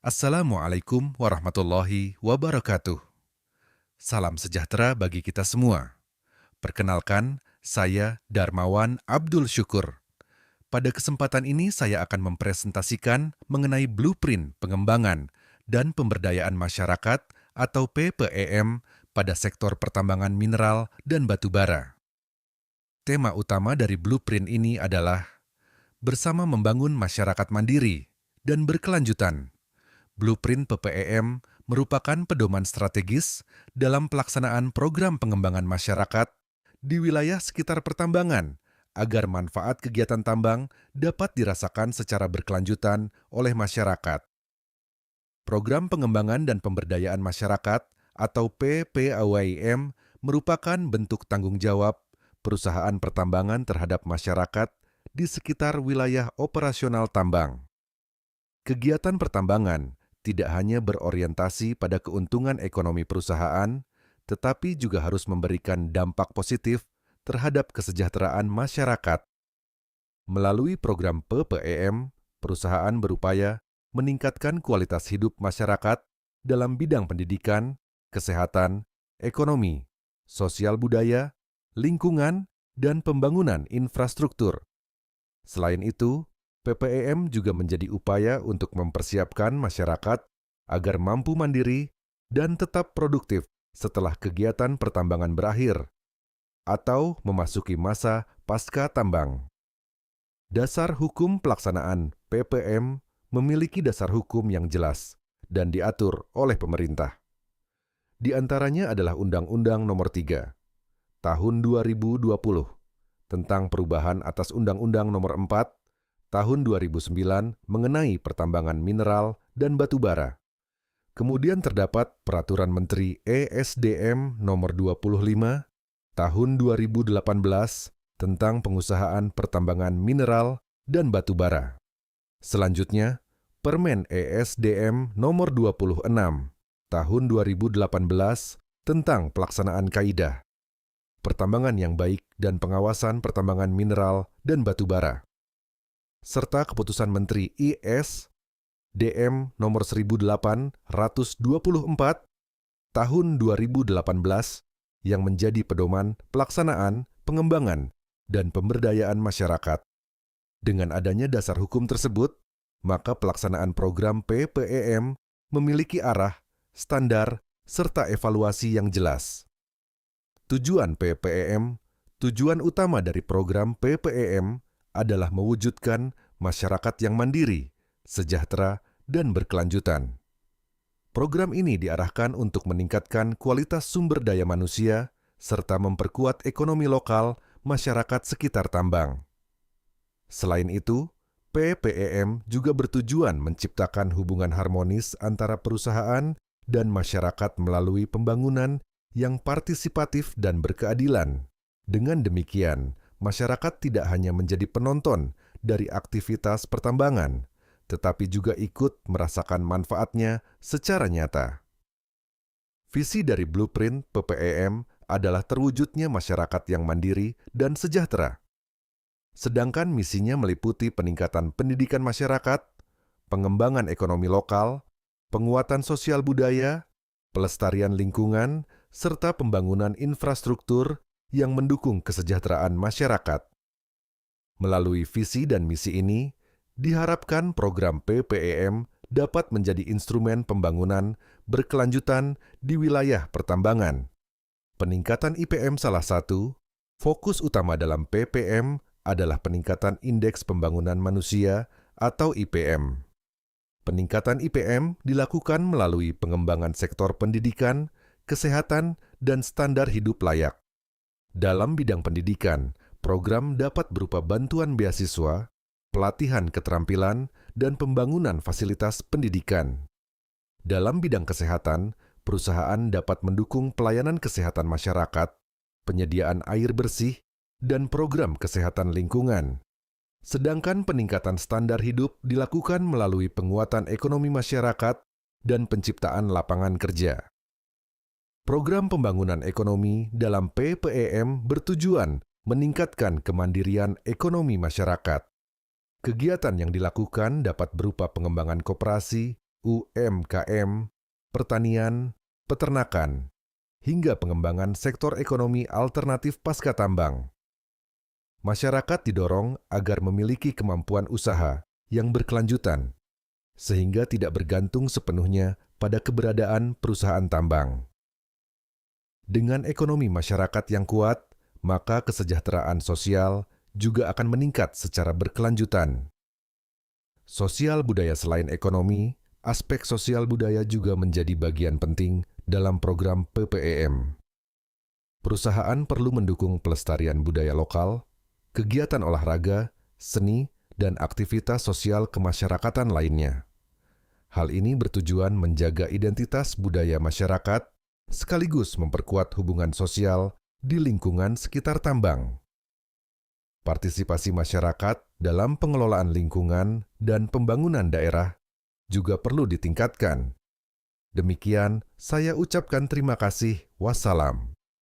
Assalamualaikum warahmatullahi wabarakatuh. Salam sejahtera bagi kita semua. Perkenalkan, saya Darmawan Abdul Syukur. Pada kesempatan ini saya akan mempresentasikan mengenai blueprint pengembangan dan pemberdayaan masyarakat atau PPEM pada sektor pertambangan mineral dan batu bara. Tema utama dari blueprint ini adalah bersama membangun masyarakat mandiri dan berkelanjutan. Blueprint PPEM merupakan pedoman strategis dalam pelaksanaan program pengembangan masyarakat di wilayah sekitar pertambangan agar manfaat kegiatan tambang dapat dirasakan secara berkelanjutan oleh masyarakat. Program Pengembangan dan Pemberdayaan Masyarakat atau PPAWIM merupakan bentuk tanggung jawab perusahaan pertambangan terhadap masyarakat di sekitar wilayah operasional tambang. Kegiatan pertambangan tidak hanya berorientasi pada keuntungan ekonomi perusahaan, tetapi juga harus memberikan dampak positif terhadap kesejahteraan masyarakat. Melalui program PPEM, perusahaan berupaya meningkatkan kualitas hidup masyarakat dalam bidang pendidikan, kesehatan, ekonomi, sosial budaya, lingkungan, dan pembangunan infrastruktur. Selain itu, PPEM juga menjadi upaya untuk mempersiapkan masyarakat agar mampu mandiri dan tetap produktif setelah kegiatan pertambangan berakhir atau memasuki masa pasca tambang. Dasar hukum pelaksanaan PPM memiliki dasar hukum yang jelas dan diatur oleh pemerintah. Di antaranya adalah Undang-Undang Nomor 3 Tahun 2020 tentang perubahan atas Undang-Undang Nomor 4 Tahun 2009 mengenai pertambangan mineral dan batu bara. Kemudian terdapat Peraturan Menteri ESDM Nomor 25 Tahun 2018 tentang pengusahaan pertambangan mineral dan batu bara. Selanjutnya, Permen ESDM Nomor 26 Tahun 2018 tentang pelaksanaan kaidah pertambangan yang baik dan pengawasan pertambangan mineral dan batu bara, serta Keputusan Menteri IS DM Nomor 1824 Tahun 2018 yang menjadi pedoman pelaksanaan, pengembangan, dan pemberdayaan masyarakat. Dengan adanya dasar hukum tersebut, maka pelaksanaan program PPEM memiliki arah, standar, serta evaluasi yang jelas. Tujuan PPEM, tujuan utama dari program PPEM adalah mewujudkan masyarakat yang mandiri, sejahtera, dan berkelanjutan. Program ini diarahkan untuk meningkatkan kualitas sumber daya manusia serta memperkuat ekonomi lokal masyarakat sekitar tambang. Selain itu, PPEM juga bertujuan menciptakan hubungan harmonis antara perusahaan dan masyarakat melalui pembangunan yang partisipatif dan berkeadilan. Dengan demikian, masyarakat tidak hanya menjadi penonton dari aktivitas pertambangan, tetapi juga ikut merasakan manfaatnya secara nyata. Visi dari blueprint PPEM adalah terwujudnya masyarakat yang mandiri dan sejahtera. Sedangkan misinya meliputi peningkatan pendidikan masyarakat, pengembangan ekonomi lokal, penguatan sosial budaya, pelestarian lingkungan, serta pembangunan infrastruktur yang mendukung kesejahteraan masyarakat. Melalui visi dan misi ini, diharapkan program PPEM dapat menjadi instrumen pembangunan berkelanjutan di wilayah pertambangan. Peningkatan IPM salah satu, fokus utama dalam PPM adalah peningkatan Indeks Pembangunan Manusia atau IPM. Peningkatan IPM dilakukan melalui pengembangan sektor pendidikan, kesehatan, dan standar hidup layak. Dalam bidang pendidikan, program dapat berupa bantuan beasiswa, pelatihan keterampilan, dan pembangunan fasilitas pendidikan. Dalam bidang kesehatan, perusahaan dapat mendukung pelayanan kesehatan masyarakat, penyediaan air bersih, dan program kesehatan lingkungan. Sedangkan peningkatan standar hidup dilakukan melalui penguatan ekonomi masyarakat dan penciptaan lapangan kerja. Program pembangunan ekonomi dalam PPEM bertujuan meningkatkan kemandirian ekonomi masyarakat. Kegiatan yang dilakukan dapat berupa pengembangan koperasi, UMKM, pertanian, peternakan, hingga pengembangan sektor ekonomi alternatif pasca tambang. Masyarakat didorong agar memiliki kemampuan usaha yang berkelanjutan, sehingga tidak bergantung sepenuhnya pada keberadaan perusahaan tambang. Dengan ekonomi masyarakat yang kuat, maka kesejahteraan sosial juga akan meningkat secara berkelanjutan. Sosial budaya selain ekonomi, aspek sosial budaya juga menjadi bagian penting dalam program PPEM. Perusahaan perlu mendukung pelestarian budaya lokal, kegiatan olahraga, seni, dan aktivitas sosial kemasyarakatan lainnya. Hal ini bertujuan menjaga identitas budaya masyarakat sekaligus memperkuat hubungan sosial di lingkungan sekitar tambang. Partisipasi masyarakat dalam pengelolaan lingkungan dan pembangunan daerah juga perlu ditingkatkan. Demikian, saya ucapkan terima kasih. Wassalam.